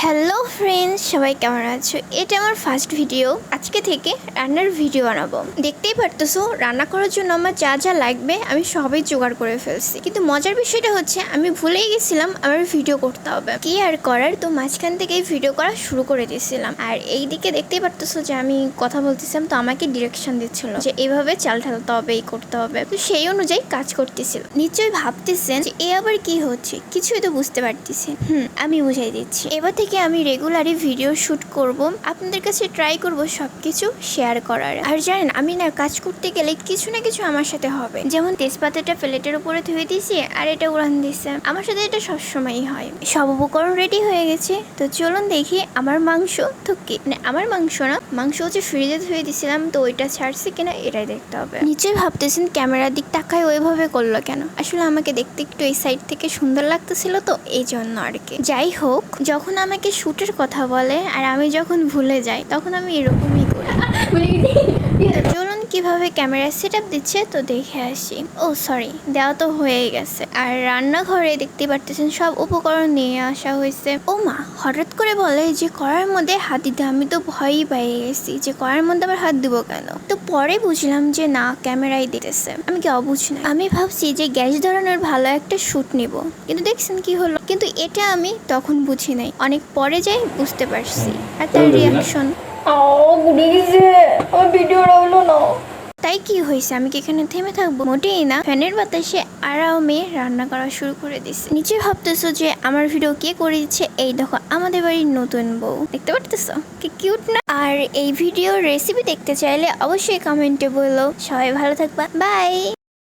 Hello friends, সবাই কেমন আছো? এটা আমার ফার্স্ট ভিডিও। আজকে থেকে রান্নার ভিডিও বানাবো। দেখতেই পারতেছো রান্না করার জন্য আমার যা যা লাগবে আমি সবই জোগাড় করে ফেলছি, কিন্তু মজার বিষয়টা হচ্ছে আমি ভুলেই গেছিলাম আমার ভিডিও করতে হবে। কি আর করার, তো মাঝখান থেকেই ভিডিও করা শুরু করে দিয়েছিলাম। আর এই দিকে দেখতেই পারতেছো যে আমি কথা বলতেছিলাম, তো আমাকে ডিরেকশন দিচ্ছিল যে এইভাবে চাল ঢালতে হবে, এই করতে হবে। তো সেই অনুযায়ী কাজ করতেছিল। নিশ্চয়ই ভাবতেছেন যে এ আবার কি হচ্ছে, কিছুই তো বুঝতে পারতেছি। আমি বুঝাই দিচ্ছি। এবার থেকে আমি রেগুলারই ভিডিও শুট করব, আপনাদের কাছে ট্রাই করব সবকিছু শেয়ার করার। আর জানেন, আমি না কাজ করতে গেলে কিছু না কিছু আমার সাথে হবে। যেমন তেজপাতাটা প্লেটের উপরে ধুয়ে দিয়েছি আর এটা উড়ান দিয়েছে, আমার সাথে এটা সবসময়ই হয়। সব উপকরণ রেডি হয়ে গেছে, তো চলুন দেখি আমার মাংস তো কি, মানে আমার মাংস না, মাংস হচ্ছে ফ্রিজে ধুয়ে দিয়েছিলাম, তো ওইটা ছাড়ছে কিনা এটাই দেখতে হবে। নিশ্চয়ই ভাবতেছেন ক্যামেরার দিক তাকায় ওইভাবে করলো কেন। আসলে আমাকে দেখতে একটু এই সাইড থেকে সুন্দর লাগতেছিল, তো এই জন্য আর কি। যাই হোক, যখন আমাকে শুটের কথা বলে আর আমি যখন ভুলে যাই তখন আমি এরকমই করি। চলুন কিভাবে ক্যামেরা সেট আপ দিচ্ছে তো দেখে আসি। ও সরি, দেওয়া তো হয়ে গেছে। আর রান্নাঘরে দেখতে পারতেছেন সব উপকরণ নিয়ে আসা হয়েছে। ও মা হঠাৎ করে বলে যে কড়াইয়ের মধ্যে হাত দিতে, আমি তো ভয়ই পেয়ে গেছি যে কড়াইয়ের মধ্যে আবার হাত দিব কেন। তো পরে বুঝলাম যে না, ক্যামেরাই দিতেছে। আমি কি অবুঝ না, আমি ভাবছি যে গ্যাস ধরানোর ভালো একটা শুট নিব, কিন্তু দেখছেন কি হলো। কিন্তু এটা আমি তখন বুঝি নাই, অনেক পরে যাই বুঝতে পারছি। আর তার রিয়াকশন, আমার ভিডিওটা হলো না। তাই কি হয়েছে, আমি কি এখানে থেমে থাকবো? মোটেই না। ফ্যানের বাতাসে আরামে রান্না করা শুরু করে দিচ্ছে। নিচে ভাবতেছো যে আমার ভিডিও কে করে দিচ্ছে? এই দেখো আমাদের বাড়ির নতুন বউ, দেখতে পারতেছো কি কিউট না? আর এই ভিডিওর রেসিপি দেখতে চাইলে অবশ্যই কমেন্টে বলো। সবাই ভালো থাকবা, বাই।